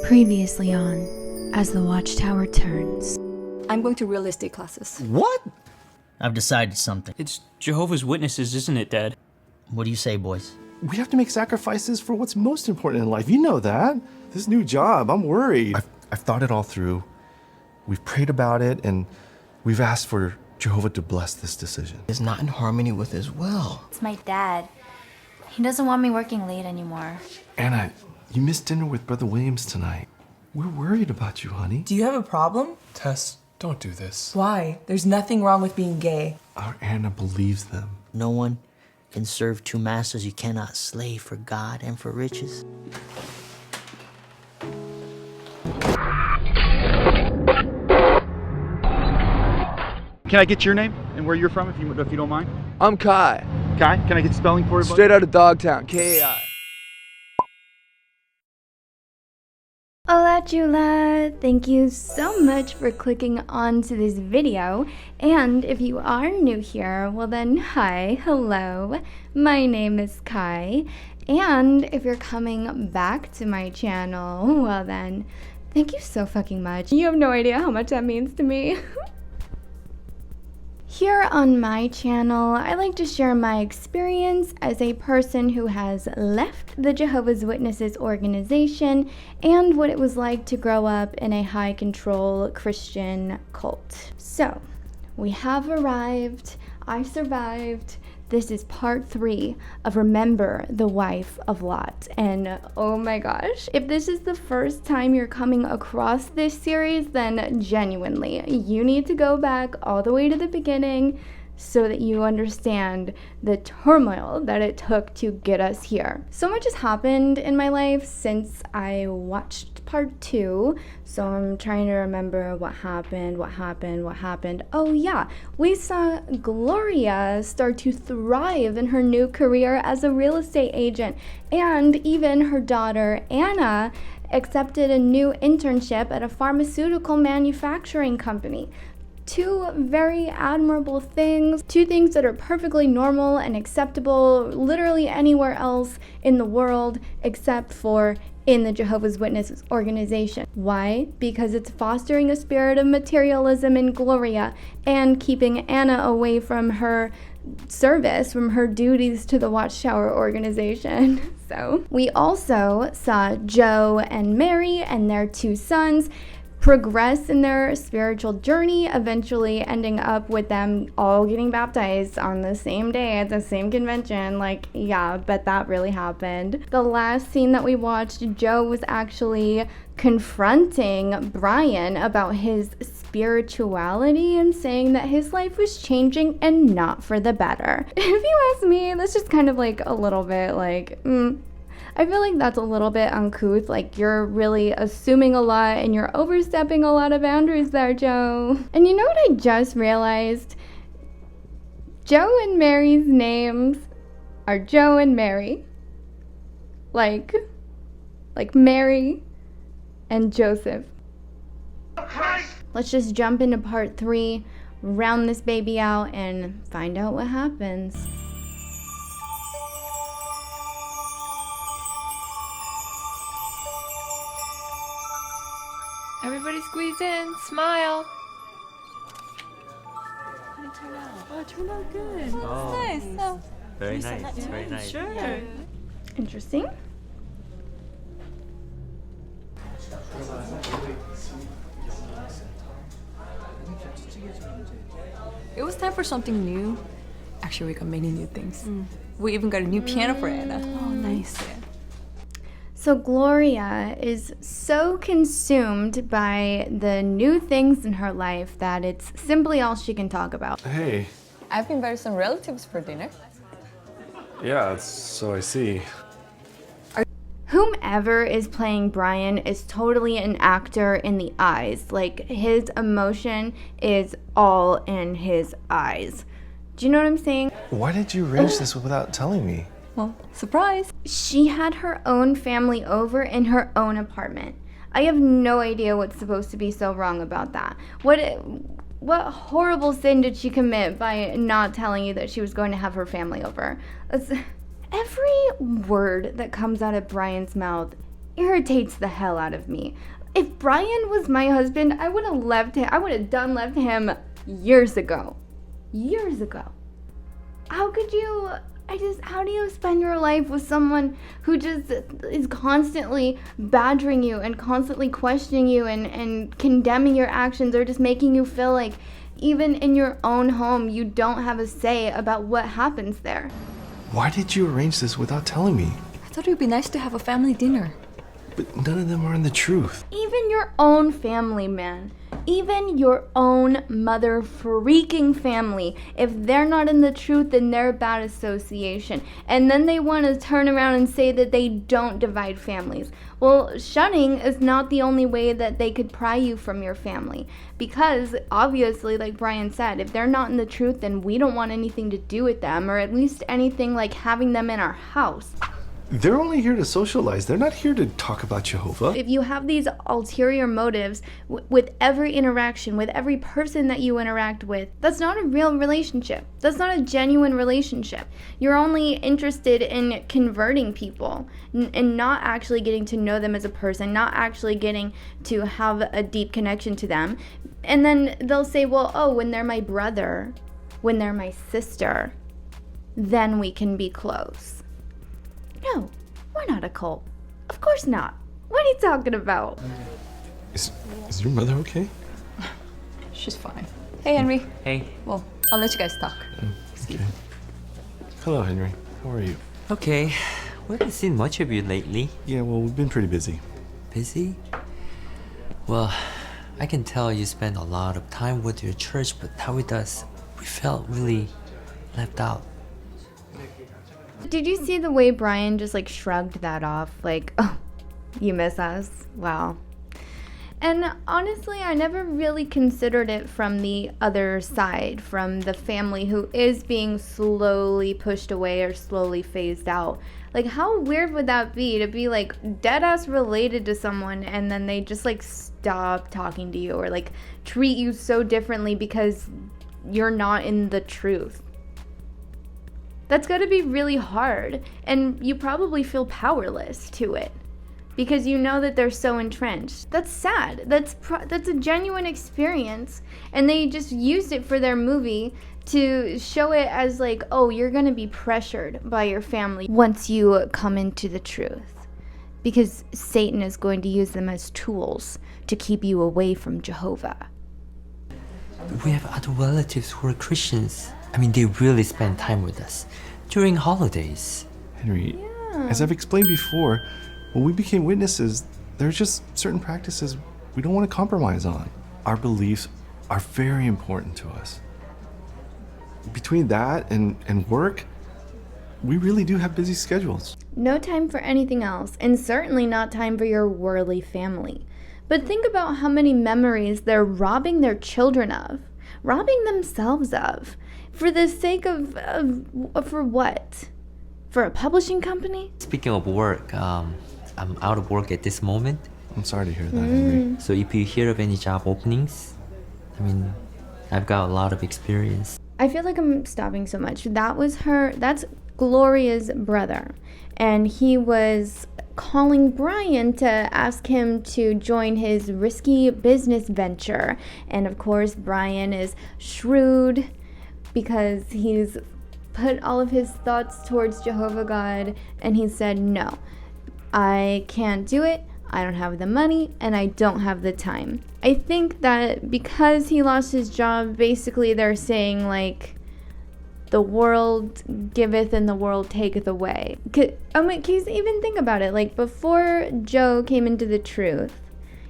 Previously on As the Watchtower Turns. I'm going to real estate classes. What? I've decided something. It's Jehovah's Witnesses, isn't it, Dad? What do you say, boys? We have to make sacrifices for what's most important in life. You know that. This new job, I'm worried. I've thought it all through. We've prayed about it, and we've asked for Jehovah to bless this decision. It's not in harmony with his will. It's my dad. He doesn't want me working late anymore. Anna, you missed dinner with Brother Williams tonight. We're worried about you, honey. Do you have a problem? Tess, don't do this. Why? There's nothing wrong with being gay. Our Anna believes them. No one can serve two masters. You cannot slave for God and for riches. Can I get your name and where you're from, if you don't mind? I'm Kai. Kai, can I get spelling for you? Straight out of Dogtown, K-A-I. Hola Chula! Thank you so much for clicking onto this video, and if you are new here, well then hi, hello, my name is Kai, and if you're coming back to my channel, well then, thank you so fucking much. You have no idea how much that means to me. Here on my channel, I like to share my experience as a person who has left the Jehovah's Witnesses organization and what it was like to grow up in a high-control Christian cult. So, we have arrived. I survived. This is part 3 of Remember the Wife of Lot. And oh my gosh, if this is the first time you're coming across this series, then genuinely, you need to go back all the way to the beginning so that you understand the turmoil that it took to get us here. So much has happened in my life since I watched part 2, so I'm trying to remember what happened. Oh yeah, we saw Gloria start to thrive in her new career as a real estate agent, and even her daughter Anna accepted a new internship at a pharmaceutical manufacturing company. 2 very admirable things, 2 things that are perfectly normal and acceptable literally anywhere else in the world except for in the Jehovah's Witnesses organization. Why? Because it's fostering a spirit of materialism in Gloria and keeping Anna away from her service, from her duties to the Watchtower organization. So we also saw Joe and Mary and their 2 sons progress in their spiritual journey, eventually ending up with them all getting baptized on the same day at the same convention. Like, yeah, but that really happened. The last scene that we watched, Joe was actually confronting Brian about his spirituality and saying that his life was changing and not for the better. If you ask me, that's just kind of like a little bit like, I feel like that's a little bit uncouth. Like, you're really assuming a lot and you're overstepping a lot of boundaries there, Joe. And you know what I just realized? Joe and Mary's names are Joe and Mary. Like Mary and Joseph. Let's just jump into part 3, round this baby out, and find out what happens. Everybody squeeze in, smile. How did it turn out? Oh, it turned out good. Oh, Nice. So, Very nice, very nice. sure. Yeah. Interesting. It was time for something new. Actually, we got many new things. We even got a new piano for Anna. Oh, nice. Yeah. So Gloria is so consumed by the new things in her life that it's simply all she can talk about. Hey. I've invited some relatives for dinner. Yeah, so I see. Whomever is playing Brian is totally an actor in the eyes. Like, his emotion is all in his eyes. Do you know what I'm saying? Why did you arrange this without telling me? Well, surprise. She had her own family over in her own apartment. I have no idea what's supposed to be so wrong about that. What horrible sin did she commit by not telling you that she was going to have her family over? Every word that comes out of Brian's mouth irritates the hell out of me. If Brian was my husband, I would have left him years ago. Years ago. How do you spend your life with someone who just is constantly badgering you and constantly questioning you and condemning your actions, or just making you feel like even in your own home you don't have a say about what happens there? Why did you arrange this without telling me? I thought it would be nice to have a family dinner. But none of them are in the truth. Even your own family, man. Even your own mother freaking family. If they're not in the truth, then they're a bad association. And then they want to turn around and say that they don't divide families. Well, shunning is not the only way that they could pry you from your family. Because, obviously, like Brian said, if they're not in the truth, then we don't want anything to do with them, or at least anything like having them in our house. They're only here to socialize. They're not here to talk about Jehovah. If you have these ulterior motives with every interaction, with every person that you interact with, that's not a real relationship. That's not a genuine relationship. You're only interested in converting people and not actually getting to know them as a person, not actually getting to have a deep connection to them. And then they'll say, well, oh, when they're my brother, when they're my sister, then we can be close. No, we're not a cult. Of course not. What are you talking about? Is your mother okay? She's fine. Hey, Henry. Hey. Well, I'll let you guys talk. Okay. Hello, Henry. How are you? Okay. We haven't seen much of you lately. Yeah, well, we've been pretty busy. Busy? Well, I can tell you spend a lot of time with your church, but how it does, we felt really left out. Did you see the way Brian just like shrugged that off? Like, oh, you miss us? Wow. And honestly, I never really considered it from the other side, from the family who is being slowly pushed away or slowly phased out. Like, how weird would that be to be like dead ass related to someone and then they just like stop talking to you or like treat you so differently because you're not in the truth? That's got to be really hard, and you probably feel powerless to it because you know that they're so entrenched. That's sad. That's a genuine experience, and they just used it for their movie to show it as like, oh, you're going to be pressured by your family once you come into the truth, because Satan is going to use them as tools to keep you away from Jehovah. We have other relatives who are Christians. I mean, they really spend time with us during holidays. Henry, as I've explained before, when we became witnesses, there's just certain practices we don't want to compromise on. Our beliefs are very important to us. Between that and work, we really do have busy schedules. No time for anything else, and certainly not time for your worldly family. But think about how many memories they're robbing their children of, robbing themselves of, for the sake of for what? For a publishing company? Speaking of work, I'm out of work at this moment. I'm sorry to hear that, Henry. So if you hear of any job openings, I mean, I've got a lot of experience. I feel like I'm stopping so much. That's Gloria's brother. And he was calling Brian to ask him to join his risky business venture. And of course, Brian is shrewd because he's put all of his thoughts towards Jehovah God, and he said, no, I can't do it. I don't have the money, and I don't have the time. I think that because he lost his job, basically they're saying, like, the world giveth and the world taketh away. Because even think about it, like, before Joe came into the truth,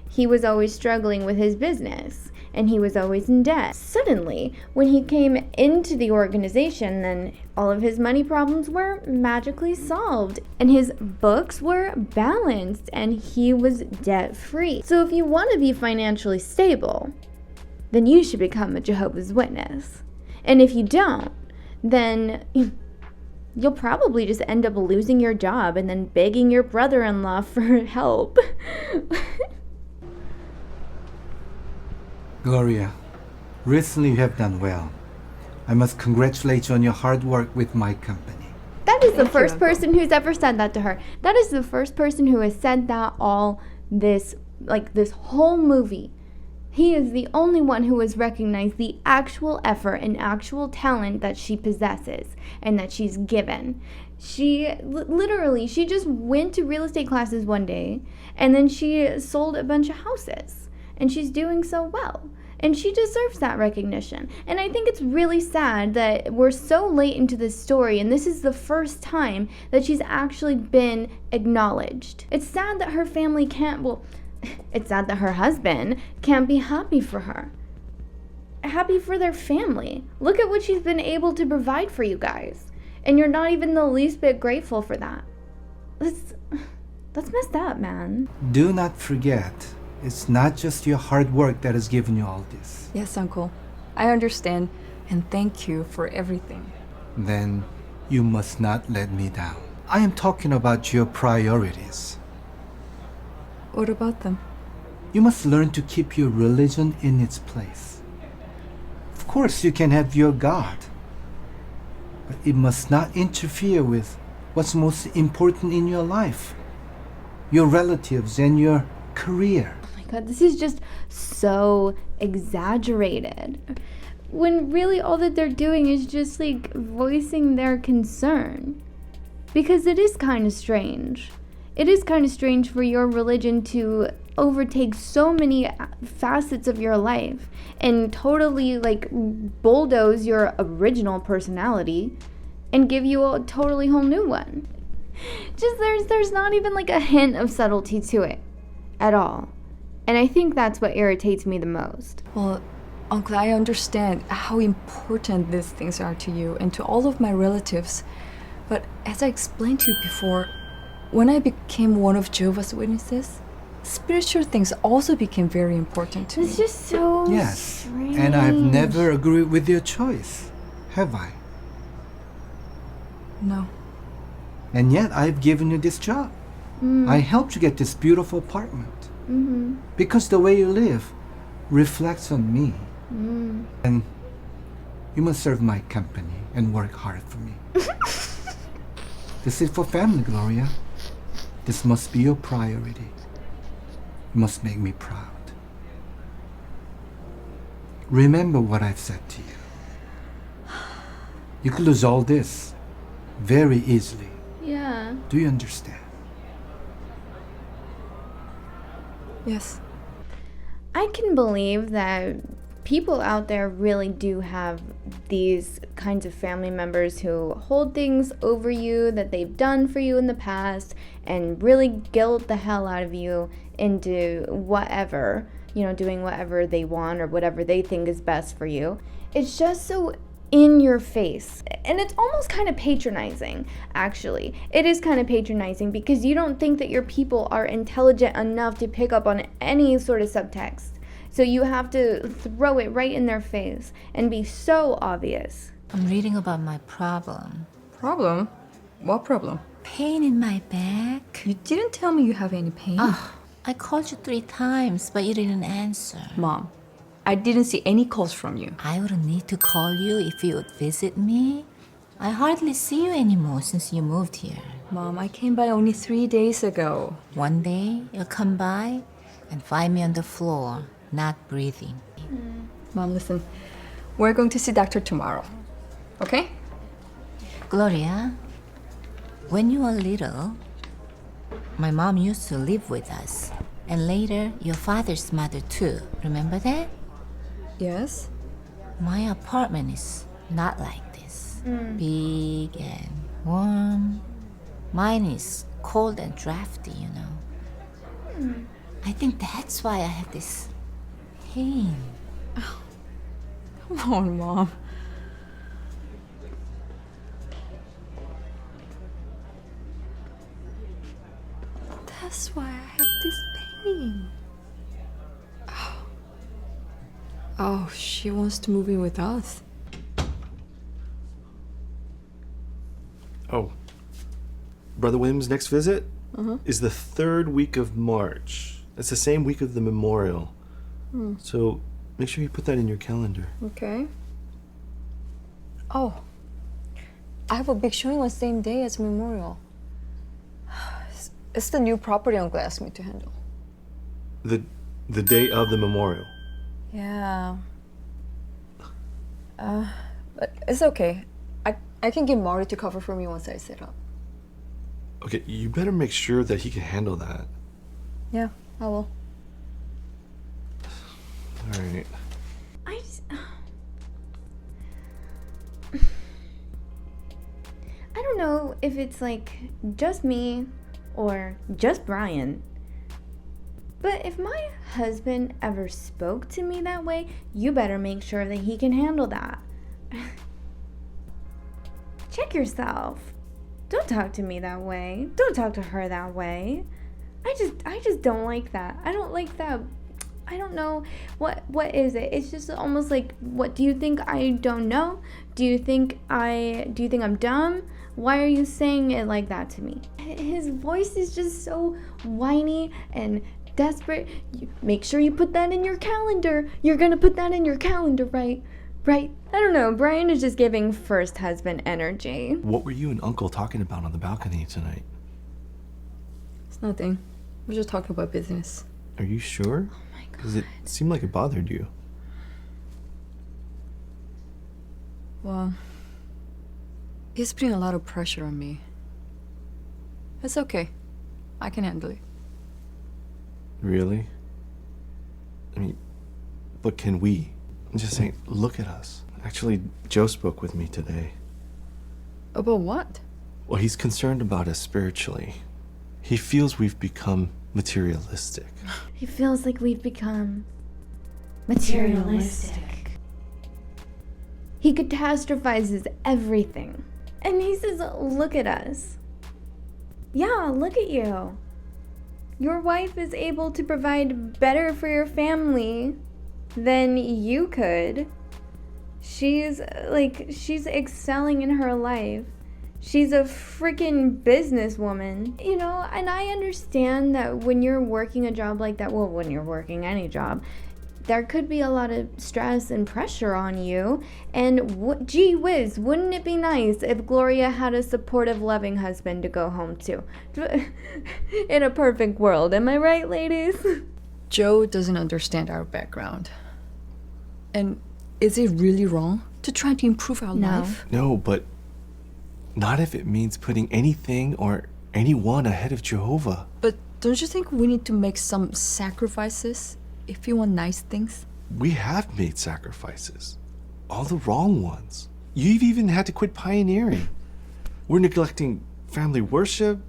he was always struggling with his business, and he was always in debt. Suddenly, when he came into the organization, then all of his money problems were magically solved, and his books were balanced, and he was debt-free. So if you want to be financially stable, then you should become a Jehovah's Witness. And if you don't, then you'll probably just end up losing your job and then begging your brother-in-law for help. Gloria, recently you have done well. I must congratulate you on your hard work with my company. That That is the first person who's ever said that to her. That is the first person who has said that all this, like this whole movie. He is the only one who has recognized the actual effort and actual talent that she possesses and that she's given. She literally, she just went to real estate classes one day and then she sold a bunch of houses and she's doing so well. And she deserves that recognition. And I think it's really sad that we're so late into this story and this is the first time that she's actually been acknowledged. It's sad that her family can't, well, it's sad that her husband can't be happy for her. Happy for their family. Look at what she's been able to provide for you guys. And you're not even the least bit grateful for that. That's messed up, man. Do not forget, it's not just your hard work that has given you all this. Yes, Uncle. I understand. And thank you for everything. Then you must not let me down. I am talking about your priorities. What about them? You must learn to keep your religion in its place. Of course, you can have your God, but it must not interfere with what's most important in your life, your relatives and your career. Oh my God, this is just so exaggerated. When really all that they're doing is just like voicing their concern. Because it is kind of strange. It is kind of strange for your religion to overtake so many facets of your life and totally like bulldoze your original personality and give you a totally whole new one. Just there's not even like a hint of subtlety to it at all. And I think that's what irritates me the most. Well, Uncle, I understand how important these things are to you and to all of my relatives. But as I explained to you before, when I became one of Jehovah's Witnesses, spiritual things also became very important to me. It's just so strange. And I've never agreed with your choice, have I? No. And yet I've given you this job. I helped you get this beautiful apartment. Because the way you live reflects on me. And you must serve my company and work hard for me. This is for family, Gloria. This must be your priority. You must make me proud. Remember what I've said to you. You could lose all this very easily. Yeah. Do you understand? Yes. I can believe that people out there really do have these kinds of family members who hold things over you that they've done for you in the past and really guilt the hell out of you into whatever, you know, doing whatever they want or whatever they think is best for you. It's just so in your face. And it's almost kind of patronizing, actually. It is kind of patronizing because you don't think that your people are intelligent enough to pick up on any sort of subtext. So you have to throw it right in their face and be so obvious. I'm reading about my problem. Problem? What problem? Pain in my back. You didn't tell me you have any pain. I called you 3 times, but you didn't answer. Mom, I didn't see any calls from you. I wouldn't need to call you if you would visit me. I hardly see you anymore since you moved here. Mom, I came by only 3 days ago. One day, you'll come by and find me on the floor, not breathing. Mom, listen. We're going to see doctor tomorrow. Okay? Gloria, when you were little, my mom used to live with us. And later, your father's mother too. Remember that? Yes. My apartment is not like this. Big and warm. Mine is cold and drafty, you know. I think that's why I have this pain. Come on, Mom. That's why I have this pain. Oh, she wants to move in with us. Oh. Brother William's next visit is the 3rd week of March. It's the same week of the memorial. So make sure you put that in your calendar. Okay. Oh, I have a big showing on the same day as memorial. It's the new property Uncle asked me to handle. The day of the memorial. Yeah. But it's okay. I can get Marty to cover for me once I set up. Okay, you better make sure that he can handle that. Yeah, I will. All right. I don't know if it's like just me or just Brian, but if my husband ever spoke to me that way, you better make sure that he can handle that. Check yourself. Don't talk to me that way. Don't talk to her that way. I just don't like that. I don't like that. I don't know what is it? It's just almost like, what do you think I don't know? Do you think I'm dumb? Why are you saying it like that to me? His voice is just so whiny and desperate. Make sure you put that in your calendar. You're gonna put that in your calendar, right? Right? I don't know. Brian is just giving first husband energy. What were you and Uncle talking about on the balcony tonight? It's nothing. We're just talking about business. Are you sure? Oh my God. Because it seemed like it bothered you. Well, he's putting a lot of pressure on me. It's okay. I can handle it. Really? I mean, but can we? I'm just saying, look at us. Actually, Joe spoke with me today. About what? Well, he's concerned about us spiritually. He feels we've become materialistic. He feels like we've become materialistic. He catastrophizes everything. And he says, look at us. Yeah, look at you. Your wife is able to provide better for your family than you could. She's excelling in her life. She's a freaking businesswoman, you know, and I understand that when you're working a job like that, well, when you're working any job, there could be a lot of stress and pressure on you. And gee whiz, wouldn't it be nice if Gloria had a supportive, loving husband to go home to? In a perfect world, am I right, ladies? Joe doesn't understand our background. And is it really wrong to try to improve our life? No, but not if it means putting anything or anyone ahead of Jehovah. But don't you think we need to make some sacrifices if you want nice things? We have made sacrifices. All the wrong ones. You've even had to quit pioneering. We're neglecting family worship,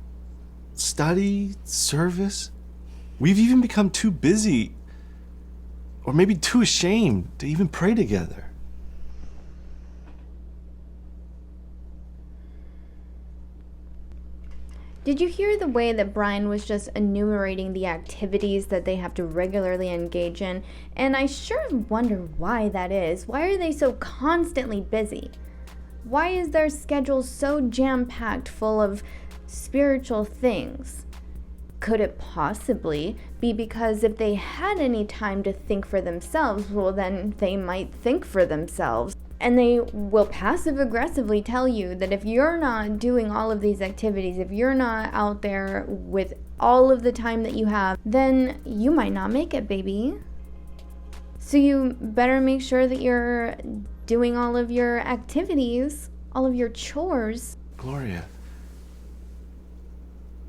study, service. We've even become too busy, or maybe too ashamed, to even pray together. Did you hear the way that Brian was just enumerating the activities that they have to regularly engage in? And I sure wonder why that is. Why are they so constantly busy? Why is their schedule so jam-packed full of spiritual things? Could it possibly be because if they had any time to think for themselves, well, then they might think for themselves. And they will passive-aggressively tell you that if you're not doing all of these activities, if you're not out there with all of the time that you have, then you might not make it, baby. So you better make sure that you're doing all of your activities, all of your chores. Gloria,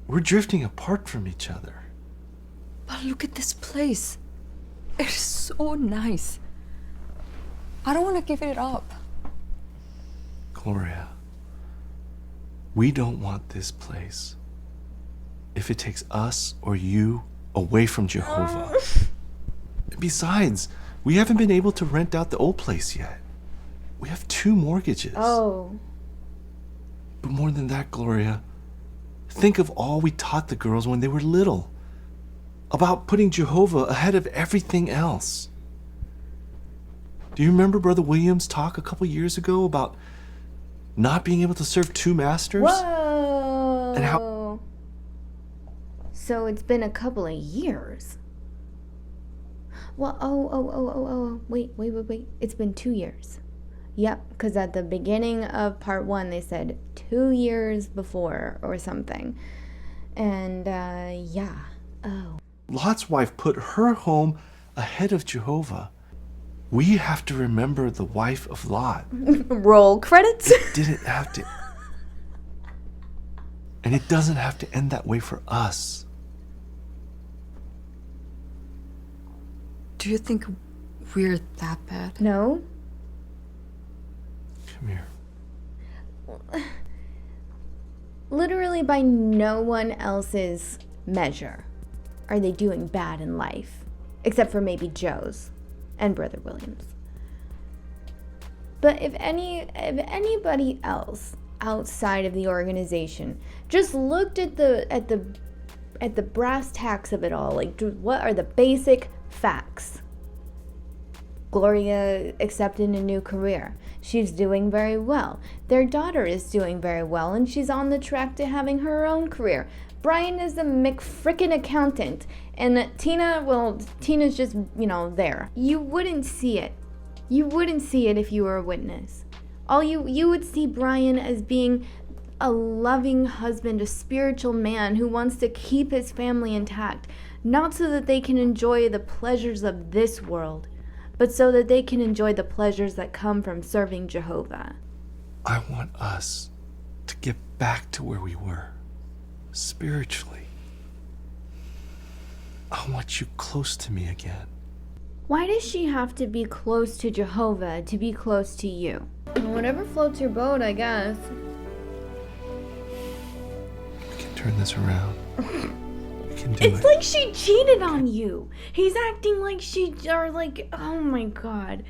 we're drifting apart from each other. But look at this place. It's so nice. I don't want to give it up. Gloria, we don't want this place if it takes us or you away from Jehovah. Besides, we haven't been able to rent out the old place yet. We have 2 mortgages. Oh. But more than that, Gloria, think of all we taught the girls when they were little about putting Jehovah ahead of everything else. Do you remember Brother William's talk a couple years ago about not being able to serve 2 masters? Whoa. And how... So it's been a couple of years. Well, wait. It's been 2 years. Yep, because at the beginning of part 1, they said 2 years before or something. And, yeah. Oh. Lot's wife put her home ahead of Jehovah. We have to remember the wife of Lot. Roll credits. It didn't have to. And it doesn't have to end that way for us. Do you think we're that bad? No. Come here. Literally by no one else's measure are they doing bad in life. Except for maybe Joe's and Brother William's. But if anybody else outside of the organization just looked at the brass tacks of it all, like what are the basic facts? Gloria accepted a new career. She's doing very well. Their daughter is doing very well, and she's on the track to having her own career. Brian is a McFrickin' accountant, and Tina, well, Tina's just, there. You wouldn't see it. You wouldn't see it if you were a witness. You would see Brian as being a loving husband, a spiritual man who wants to keep his family intact, not so that they can enjoy the pleasures of this world, but so that they can enjoy the pleasures that come from serving Jehovah. I want us to get back to where we were, spiritually. I want you close to me again. Why does she have to be close to Jehovah to be close to you? Whatever floats your boat, I guess. We can turn this around. We can do it. It's like she cheated on you. He's acting like oh my God.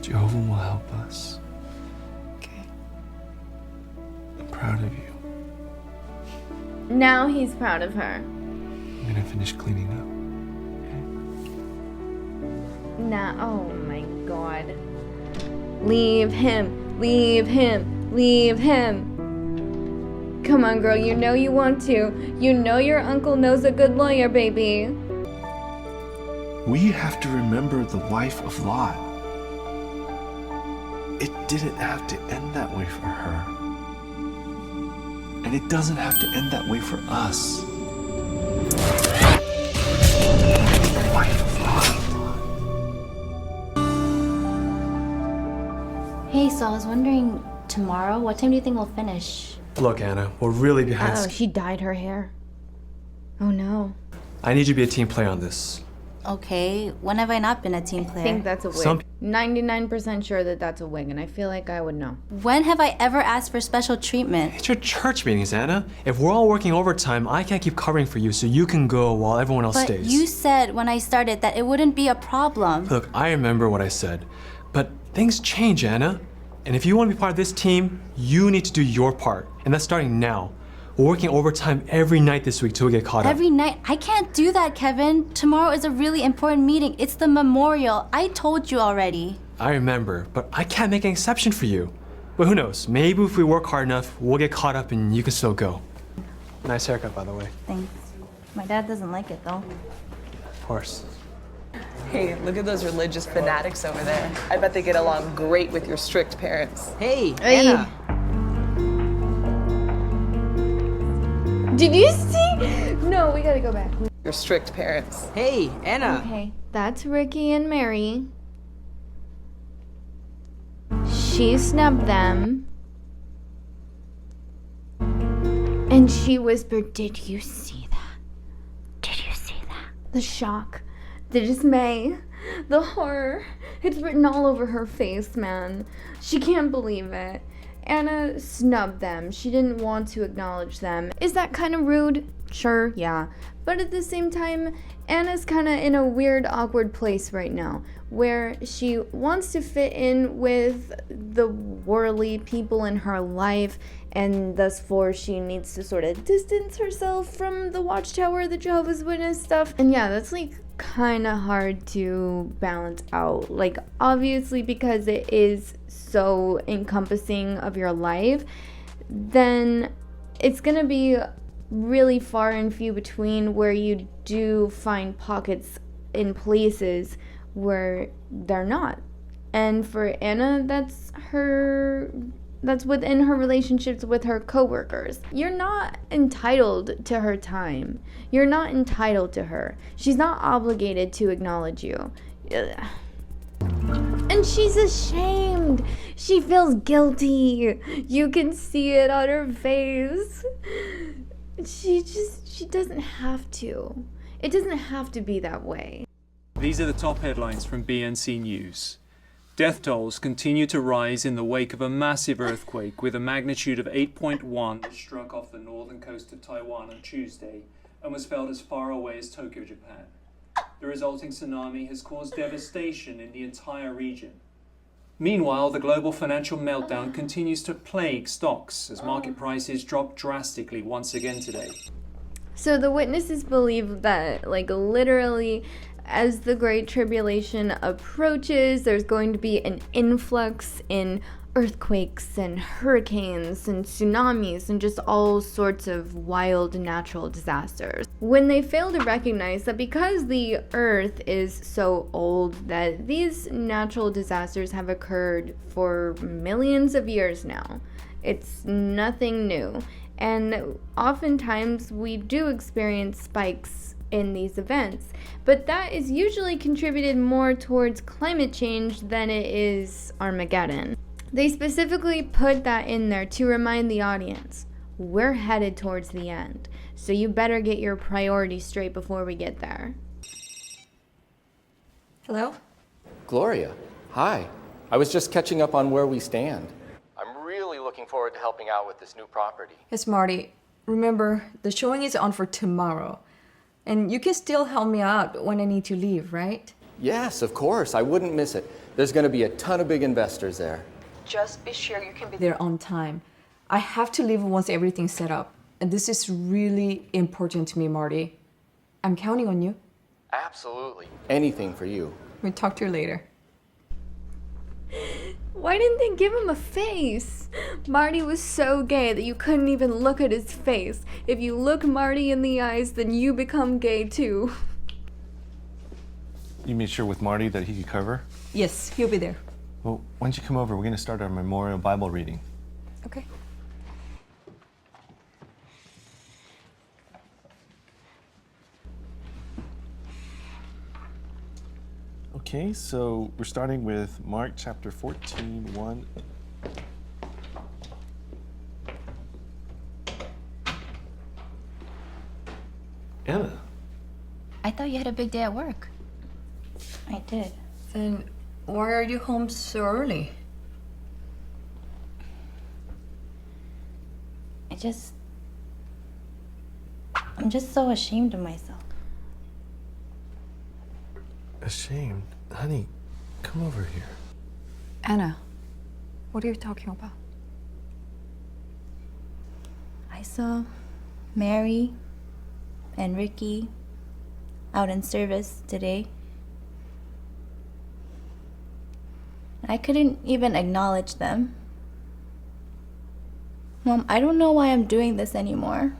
Jehovah will help us. Okay. I'm proud of you. Now he's proud of her. I'm gonna finish cleaning up. Nah, oh my God. Leave him, leave him, leave him. Come on, girl, you know you want to. You know your uncle knows a good lawyer, baby. We have to remember the wife of Lot. It didn't have to end that way for her. And it doesn't have to end that way for us. The wife of Lot. Hey, so I was wondering, tomorrow, what time do you think we'll finish? Look, Anna, we're really behind. Oh, she dyed her hair. Oh no. I need you to be a team player on this. Okay, when have I not been a team player? I think that's a wig. 99% sure that that's a wig, and I feel like I would know. When have I ever asked for special treatment? It's your church meetings, Anna. If we're all working overtime, I can't keep covering for you, so you can go while everyone else stays. But you said when I started that it wouldn't be a problem. Look, I remember what I said, but things change, Anna. And if you want to be part of this team, you need to do your part, and that's starting now. We're working overtime every night this week till we get caught up. Every night? I can't do that, Kevin. Tomorrow is a really important meeting. It's the memorial. I told you already. I remember, but I can't make an exception for you. But who knows? Maybe if we work hard enough, we'll get caught up and you can still go. Nice haircut, by the way. Thanks. My dad doesn't like it, though. Of course. Hey, look at those religious fanatics over there. I bet they get along great with your strict parents. Hey, Hey. Anna. Did you see? No, we gotta go back. Your strict parents. Hey, Anna. Okay, that's Ricky and Mary. She snubbed them. And she whispered, "Did you see that? Did you see that?" The shock, the dismay, the horror. It's written all over her face, man. She can't believe it. Anna snubbed them. She didn't want to acknowledge them. Is that kind of rude? Sure, yeah. But at the same time, Anna's kind of in a weird, awkward place right now, where she wants to fit in with the worldly people in her life, and thus for she needs to sort of distance herself from the Watchtower, the Jehovah's Witness stuff. And yeah, that's like kind of hard to balance out. Like, obviously, because it is so encompassing of your life, then it's gonna be really far and few between where you do find pockets in places where they're not. And for Anna, that's within her relationships with her coworkers. You're not entitled to her time. You're not entitled to her. She's not obligated to acknowledge you. And she's ashamed. She feels guilty. You can see it on her face. She doesn't have to. It doesn't have to be that way. These are the top headlines from BNC News. Death tolls continue to rise in the wake of a massive earthquake with a magnitude of 8.1 that struck off the northern coast of Taiwan on Tuesday and was felt as far away as Tokyo, Japan. The resulting tsunami has caused devastation in the entire region. Meanwhile, the global financial meltdown continues to plague stocks as market prices drop drastically once again today. So the witnesses believe that, literally, as the Great Tribulation approaches, there's going to be an influx in earthquakes and hurricanes and tsunamis and just all sorts of wild natural disasters. When they fail to recognize that because the earth is so old that these natural disasters have occurred for millions of years now. It's nothing new. And oftentimes we do experience spikes in these events, but that is usually contributed more towards climate change than it is Armageddon. They specifically put that in there to remind the audience, we're headed towards the end, so you better get your priorities straight before we get there. Hello? Gloria, hi. I was just catching up on where we stand. I'm really looking forward to helping out with this new property. Yes, Marty. Remember, the showing is on for tomorrow. And you can still help me out when I need to leave, right? Yes, of course. I wouldn't miss it. There's going to be a ton of big investors there. Just be sure you can be there on time. I have to leave once everything's set up. And this is really important to me, Marty. I'm counting on you. Absolutely. Anything for you. We'll talk to you later. Why didn't they give him a face? Marty was so gay that you couldn't even look at his face. If you look Marty in the eyes, then you become gay too. You made sure with Marty that he could cover? Yes, he'll be there. Well, why don't you come over? We're going to start our memorial Bible reading. Okay. Okay, so we're starting with Mark chapter 14, 1. Anna. I thought you had a big day at work. I did. Then why are you home so early? I'm just so ashamed of myself. Ashamed? Honey, come over here. Anna, what are you talking about? I saw Mary and Ricky out in service today. I couldn't even acknowledge them. Mom, I don't know why I'm doing this anymore.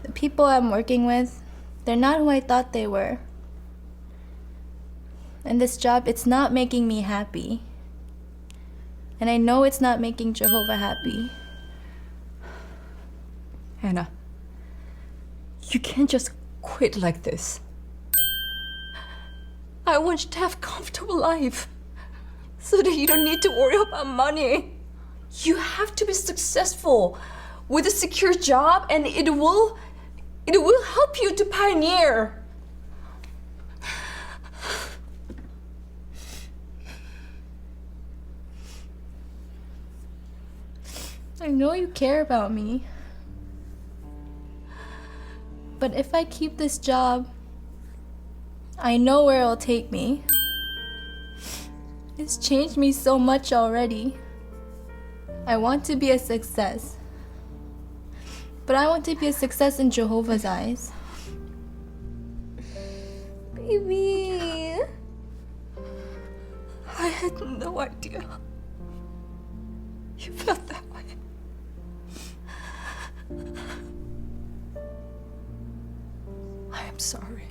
The people I'm working with, they're not who I thought they were. And this job, it's not making me happy. And I know it's not making Jehovah happy. Anna, you can't just quit like this. I want you to have a comfortable life so that you don't need to worry about money. You have to be successful with a secure job, and it will help you to pioneer. I know you care about me. But if I keep this job, I know where it'll take me. It's changed me so much already. I want to be a success. But I want to be a success in Jehovah's eyes. Baby, I had no idea you felt that way. I am sorry.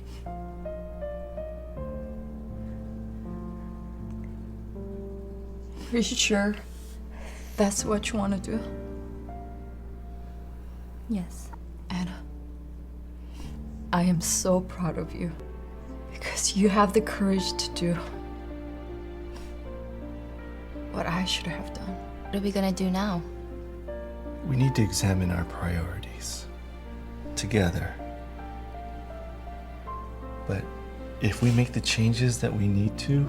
Are you sure that's what you want to do? Yes. Anna, I am so proud of you because you have the courage to do what I should have done. What are we gonna do now? We need to examine our priorities together. But if we make the changes that we need to,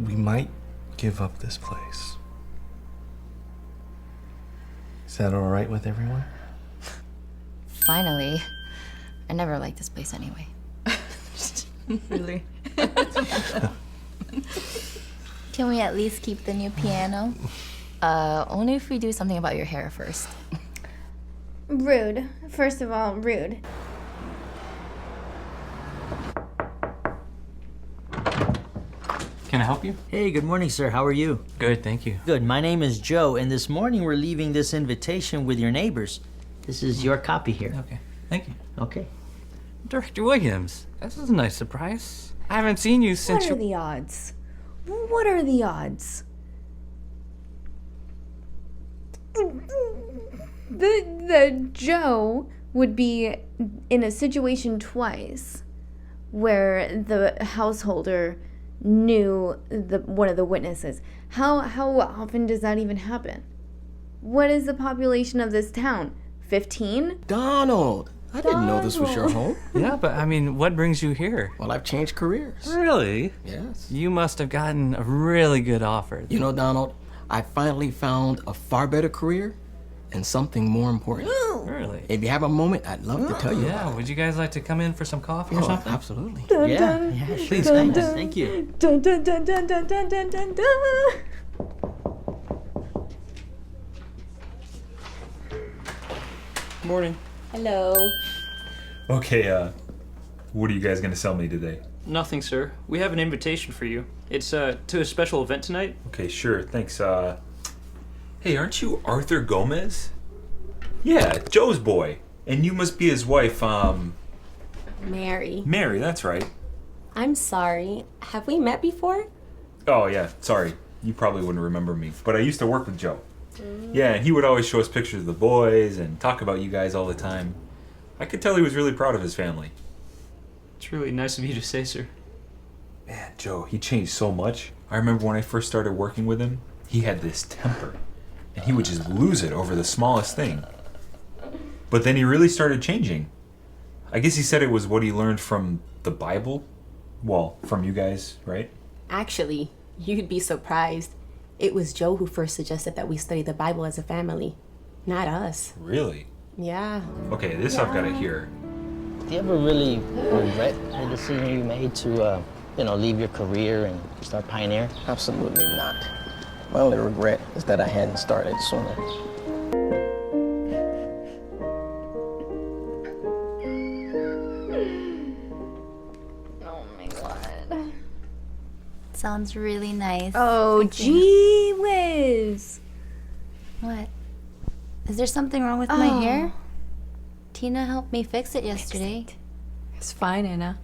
we might give up this place. Is that all right with everyone? Finally. I never liked this place anyway. Really? Can we at least keep the new piano? Only if we do something about your hair first. Rude. First of all, rude. Can I help you? Hey, good morning, sir. How are you? Good, thank you. Good. My name is Joe, and this morning we're leaving this invitation with your neighbors. This is your copy here. Okay, thank you. Okay. Director Williams, this is a nice surprise. I haven't seen you since What are the odds? What are the odds? The Joe would be in a situation twice where the householder knew one of the witnesses. How often does that even happen? What is the population of this town? 15? Donald! I didn't know this was your home. Yeah, but I mean, what brings you here? Well, I've changed careers. Really? Yes. You must have gotten a really good offer. You know, Donald, I finally found a far better career and something more important. Really? If you have a moment, I'd love to tell you. Yeah, would you guys like to come in for some coffee or something? Absolutely. Dun, Yeah, dun, yeah, dun, please, dun, thanks. dun. Thank you. Dun, dun, dun, dun, dun, dun, dun, dun, dun. Morning. Hello. Okay, what are you guys gonna sell me today? Nothing, sir. We have an invitation for you. It's to a special event tonight. Okay, sure, thanks. Hey, aren't you Arthur Gomez? Yeah, Joe's boy. And you must be his wife, Mary. Mary, that's right. I'm sorry. Have we met before? Oh, yeah, sorry. You probably wouldn't remember me, but I used to work with Joe. Yeah, and he would always show us pictures of the boys and talk about you guys all the time. I could tell he was really proud of his family. It's really nice of you to say, sir. Man, Joe, he changed so much. I remember when I first started working with him, he had this temper, and he would just lose it over the smallest thing. But then he really started changing. I guess he said it was what he learned from the Bible. Well, from you guys, right? Actually, you'd be surprised. It was Joe who first suggested that we study the Bible as a family, not us. Really? Yeah. Okay, this I've got to hear. Do you ever really regret the decision you made to, leave your career and start Pioneer? Absolutely not. My only regret is that I hadn't started sooner. Oh my god. Sounds really nice. Oh, gee whiz. What? Is there something wrong with my hair? Tina helped me fix it yesterday. It's fine, Anna.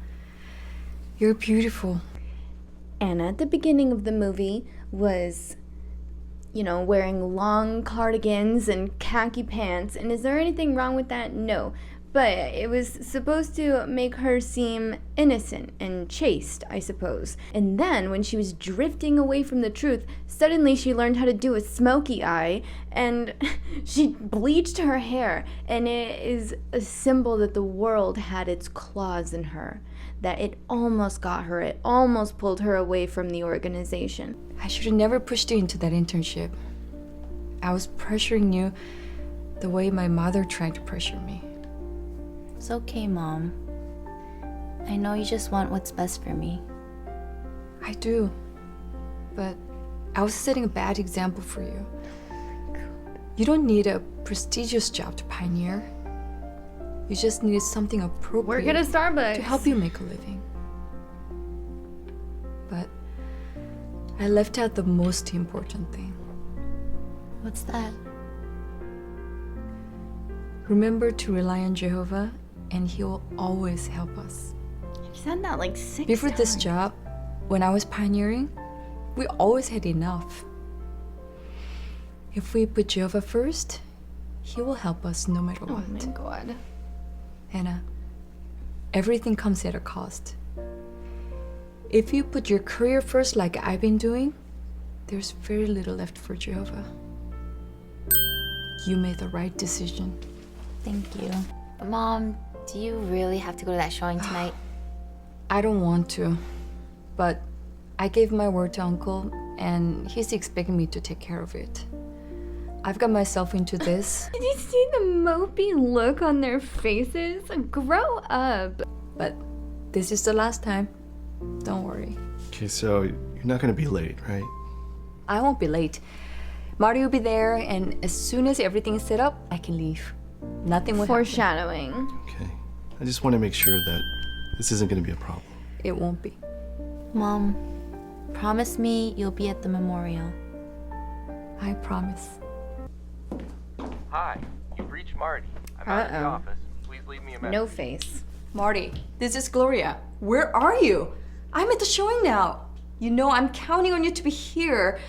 You're beautiful. Anna at the beginning of the movie was, wearing long cardigans and khaki pants. And is there anything wrong with that? No. But it was supposed to make her seem innocent and chaste, I suppose. And then when she was drifting away from the truth, suddenly she learned how to do a smoky eye and she bleached her hair. And it is a symbol that the world had its claws in her, that it almost got her, it almost pulled her away from the organization. I should have never pushed you into that internship. I was pressuring you the way my mother tried to pressure me. It's okay, Mom. I know you just want what's best for me. I do. But I was setting a bad example for you. You don't need a prestigious job to pioneer. You just needed something appropriate. Work at a Starbucks. To help you make a living. But I left out the most important thing. What's that? Remember to rely on Jehovah, and He will always help us. You said that like 6 Before times. this job, when I was pioneering, We always had enough. If we put Jehovah first, he will help us no matter what. Oh my God. Anna, everything comes at a cost. If you put your career first like I've been doing, there's very little left for Jehovah. You made the right decision. Thank you. Mom, do you really have to go to that showing tonight? I don't want to, but I gave my word to Uncle, and he's expecting me to take care of it. I've got myself into this. Did you see the mopey look on their faces? Grow up. But this is the last time. Don't worry. Okay, so you're not gonna be late, right? I won't be late. Marty will be there, and as soon as everything is set up, I can leave. Nothing will happen. Foreshadowing. Okay. I just want to make sure that this isn't gonna be a problem. It won't be. Mom, promise me you'll be at the memorial. I promise. Hi, you've reached Marty. I'm out of the office. Please leave me a message. No face. Marty, this is Gloria. Where are you? I'm at the showing now. You know I'm counting on you to be here.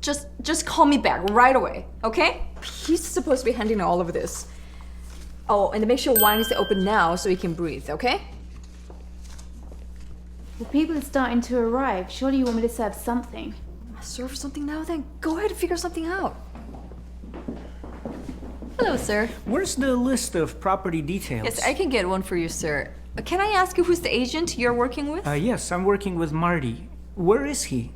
Just call me back right away, okay? He's supposed to be handling all of this. Oh, and make sure wine is open now so he can breathe, okay? Well, people are starting to arrive. Surely you want me to serve something. Serve something now then? Go ahead and figure something out. Hello, sir. Where's the list of property details? Yes, I can get one for you, sir. Can I ask you who's the agent you're working with? Yes, I'm working with Marty. Where is he?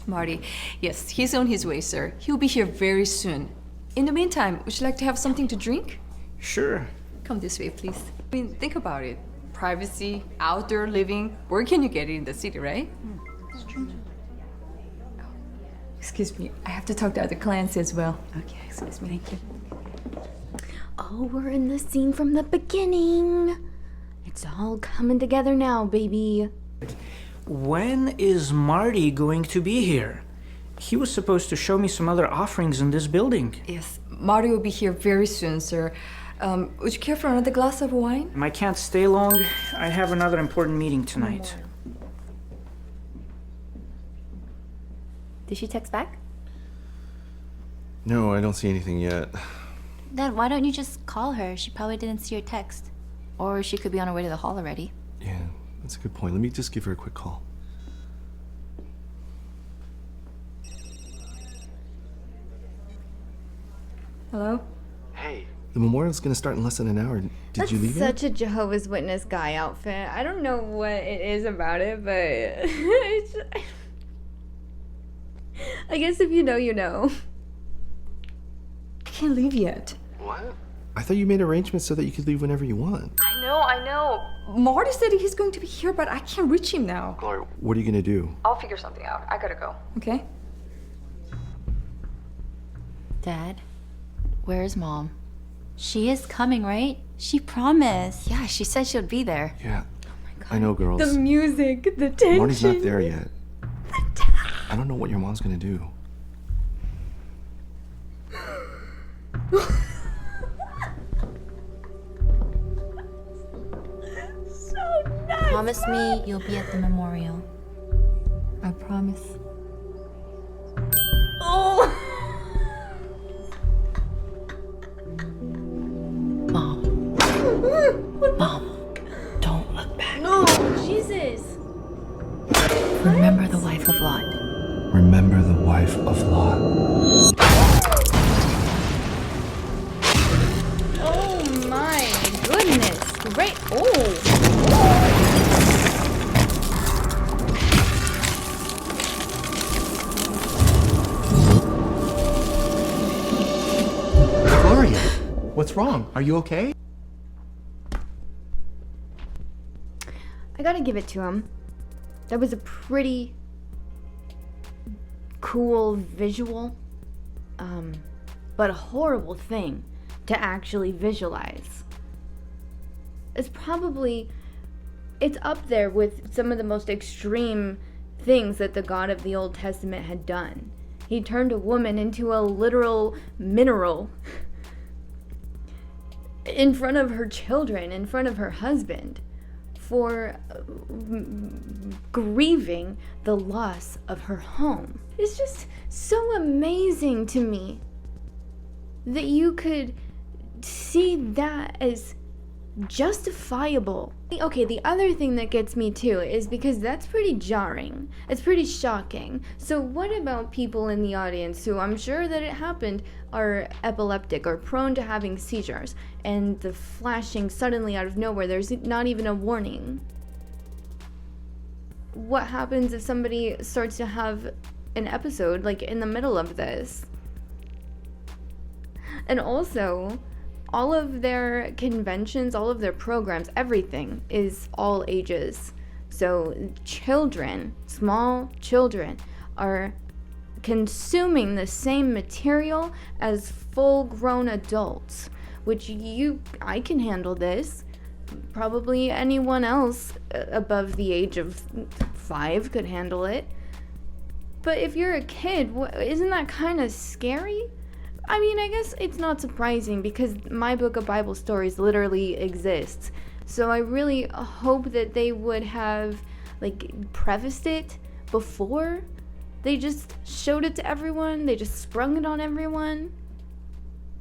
Marty. Yes, he's on his way, sir. He'll be here very soon. In the meantime, would you like to have something to drink? Sure. Come this way, please. I mean, think about it. Privacy, outdoor living. Where can you get it in the city, right? Excuse me, I have to talk to other clients as well. Okay, excuse me. Thank you. Oh, we're in the scene from the beginning. It's all coming together now, baby. When is Marty going to be here? He was supposed to show me some other offerings in this building. Yes, Marty will be here very soon, sir. Would you care for another glass of wine? I can't stay long. I have another important meeting tonight. Did she text back? No, I don't see anything yet. Then why don't you just call her? She probably didn't see your text. Or she could be on her way to the hall already. Yeah, that's a good point. Let me just give her a quick call. Hello? Hey. The memorial's gonna start in less than an hour. Did you leave Such yet? a Jehovah's Witness guy outfit. I don't know what it is about it, but it's I guess if you know, you know. I can't leave yet. What? I thought you made arrangements so that you could leave whenever you want. I know. Marty said he's going to be here, but I can't reach him now. Gloria, what are you gonna do? I'll figure something out. I gotta go. Okay? Dad, where's Mom? She is coming, right? She promised. Yeah, she said she would be there. Yeah. I know, girls. The music, the tension. Marty's not there yet. I don't know what your mom's gonna do. So nice. Promise me you'll be at the memorial. I promise. Oh. Mom, don't look back. No, Jesus. Remember the wife of Lot. Remember the wife of Lot. Oh my goodness. Great. Oh. Gloria, what's wrong? Are you okay? I gotta give it to him. That was a pretty cool visual, but a horrible thing to actually visualize. It's up there with some of the most extreme things that the God of the Old Testament had done. He turned a woman into a literal mineral in front of her children, in front of her husband, for grieving the loss of her home. It's just so amazing to me that you could see that as justifiable. Okay, the other thing that gets me too is because that's pretty jarring. It's pretty shocking. So what about people in the audience who, I'm sure that it happened, are epileptic or prone to having seizures, and the flashing suddenly out of nowhere, there's not even a warning? What happens if somebody starts to have an episode like in the middle of this? And also, all of their conventions, all of their programs, everything is all ages. So children, small children, are consuming the same material as full-grown adults, which I can handle this. Probably anyone else above the age of 5 could handle it. But if you're a kid, isn't that kind of scary? I mean, I guess it's not surprising because my book of Bible stories literally exists. So I really hope that they would have prefaced it before they just showed it to everyone. They just sprung it on everyone.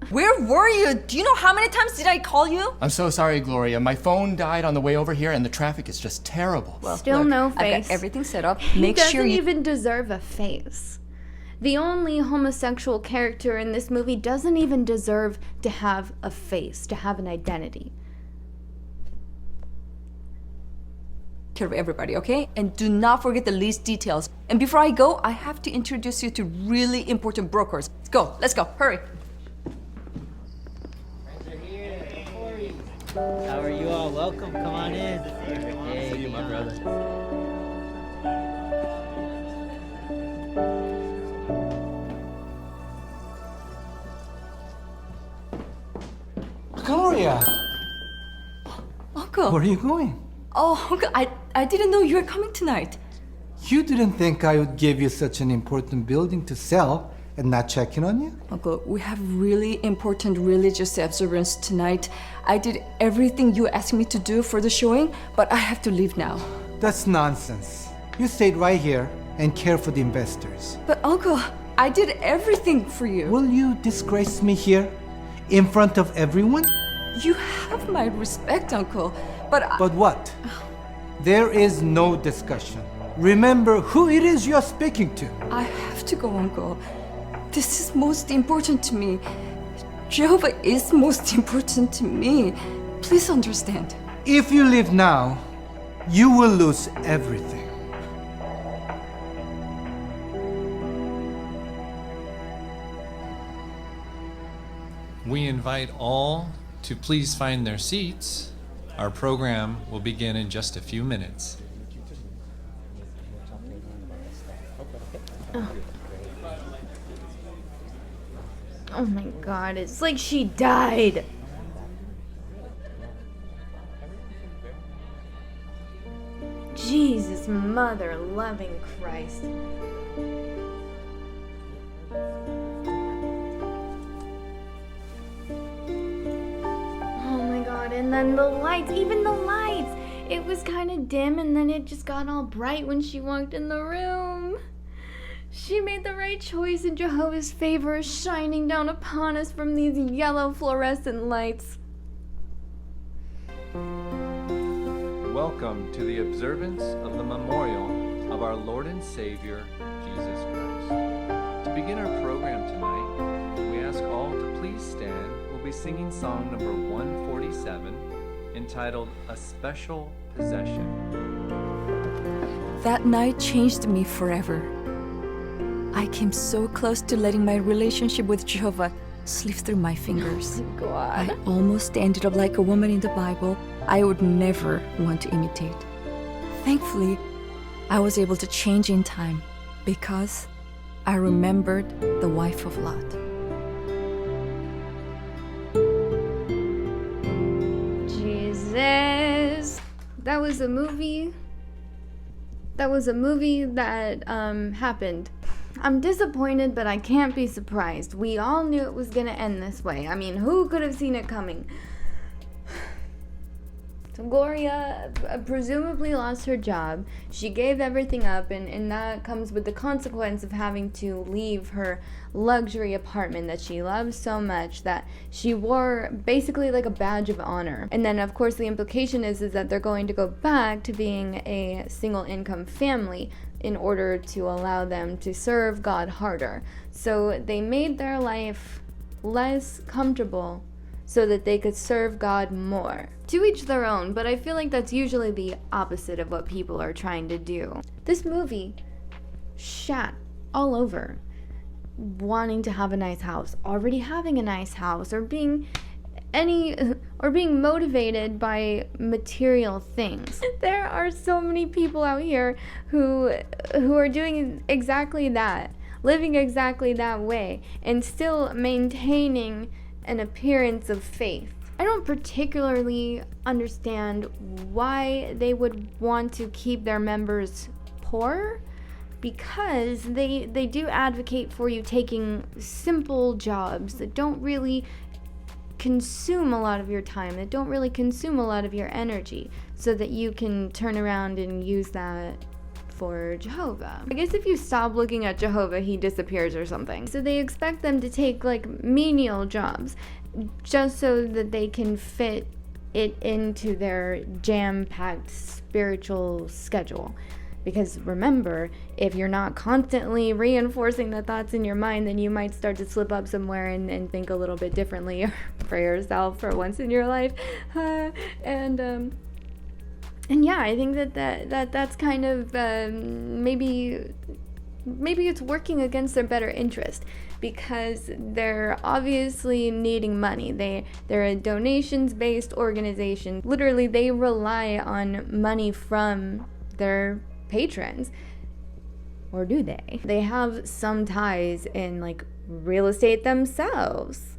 Where were you? Do you know how many times did I call you? I'm so sorry, Gloria. My phone died on the way over here and the traffic is just terrible. Well, Still look, no face. I've got everything set up. He Make sure doesn't you even deserve a face. The only homosexual character in this movie doesn't even deserve to have a face, to have an identity. care of everybody, okay? And do not forget the lease details. And before I go, I have to introduce you to really important brokers. Let's go, hurry. How are you all? Welcome, come on in. Hey, see you, my brother. Gloria! Uncle! Where are you going? Oh, Uncle, I didn't know you were coming tonight. You didn't think I would give you such an important building to sell and not check in on you? Uncle, we have really important religious observance tonight. I did everything you asked me to do for the showing, but I have to leave now. That's nonsense. You stayed right here and care for the investors. But Uncle, I did everything for you. Will you disgrace me here? In front of everyone? You have my respect, Uncle, but But what? There is no discussion. Remember who it is you're speaking to. I have to go, Uncle. This is most important to me. Jehovah is most important to me. Please understand. If you leave now, you will lose everything. We invite all to please find their seats. Our program will begin in just a few minutes. Oh my god, it's like she died. Jesus, mother loving Christ. Oh my god, and then the lights, even the lights. It was kind of dim and then it just got all bright when she walked in the room. She made the right choice and Jehovah's favor is shining down upon us from these yellow fluorescent lights. Welcome to the observance of the memorial of our Lord and Savior, Jesus Christ. To begin our program tonight, we ask all to please stand. We'll be singing song number 147, entitled A Special Possession. That night changed me forever. I came so close to letting my relationship with Jehovah slip through my fingers. Oh God. I almost ended up like a woman in the Bible I would never want to imitate. Thankfully, I was able to change in time because I remembered the wife of Lot. Jesus. That was a movie that happened. I'm disappointed, but I can't be surprised. We all knew it was gonna end this way. I mean, who could have seen it coming? So Gloria presumably lost her job. She gave everything up, and that comes with the consequence of having to leave her luxury apartment that she loves so much that she wore basically like a badge of honor. And then of course the implication is that they're going to go back to being a single income family in order to allow them to serve God harder. So they made their life less comfortable so that they could serve God more. To each their own, but I feel like that's usually the opposite of what people are trying to do. This movie shat all over wanting to have a nice house, already having a nice house, or being motivated by material things. There are so many people out here who are doing exactly that, living exactly that way, and still maintaining an appearance of faith. I don't particularly understand why they would want to keep their members poor, because they do advocate for you taking simple jobs that don't really consume a lot of your time, that don't really consume a lot of your energy, so that you can turn around and use that for Jehovah. I guess if you stop looking at Jehovah, he disappears or something. So they expect them to take like menial jobs just so that they can fit it into their jam-packed spiritual schedule. Because remember, if you're not constantly reinforcing the thoughts in your mind, then you might start to slip up somewhere and think a little bit differently for yourself for once in your life. And yeah, I think that's kind of maybe it's working against their better interest, because they're obviously needing money. They're a donations-based organization. Literally, they rely on money from their patrons. Or do they? They have some ties in like real estate themselves.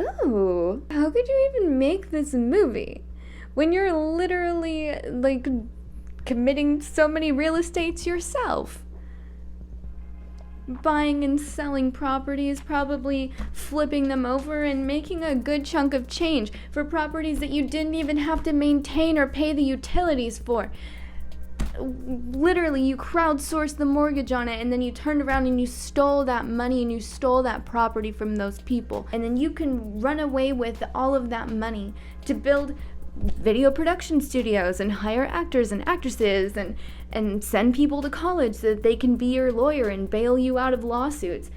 Ooh, how could you even make this movie when you're literally like committing so many real estates yourself? Buying and selling properties, probably flipping them over and making a good chunk of change for properties that you didn't even have to maintain or pay the utilities for. Literally, you crowdsourced the mortgage on it, and then you turned around and you stole that money and you stole that property from those people. And then you can run away with all of that money to build video production studios and hire actors and actresses and send people to college so that they can be your lawyer and bail you out of lawsuits.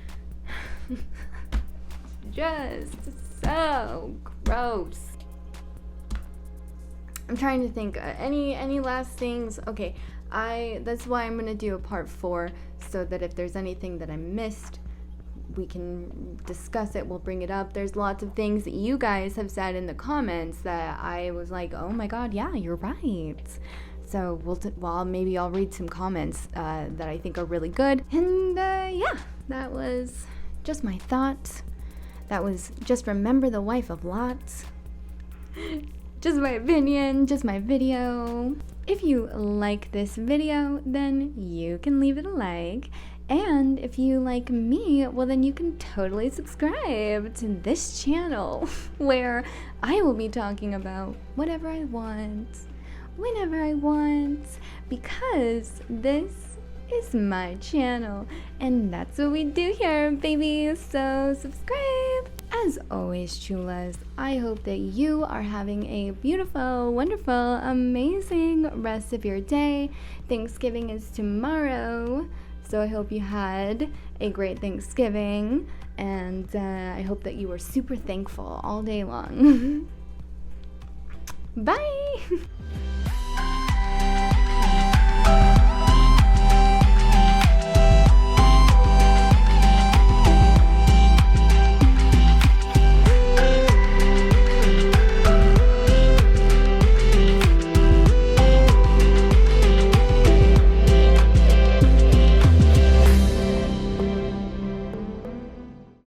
Just so gross. I'm trying to think, any last things? Okay, that's why I'm gonna do a part 4, so that if there's anything that I missed, we can discuss it, we'll bring it up. There's lots of things that you guys have said in the comments that I was like, oh my god, yeah, you're right. So maybe I'll read some comments that I think are really good. And yeah, that was just my thoughts. That was just remember the wife of Lot. Just my opinion, just my video. If you like this video, then you can leave it a like. And if you like me, well then you can totally subscribe to this channel where I will be talking about whatever I want, whenever I want, because this is my channel and that's what we do here, baby. So subscribe. As always, chulas, I hope that you are having a beautiful, wonderful, amazing rest of your day. Thanksgiving is tomorrow, so I hope you had a great Thanksgiving, and I hope that you were super thankful all day long. Bye!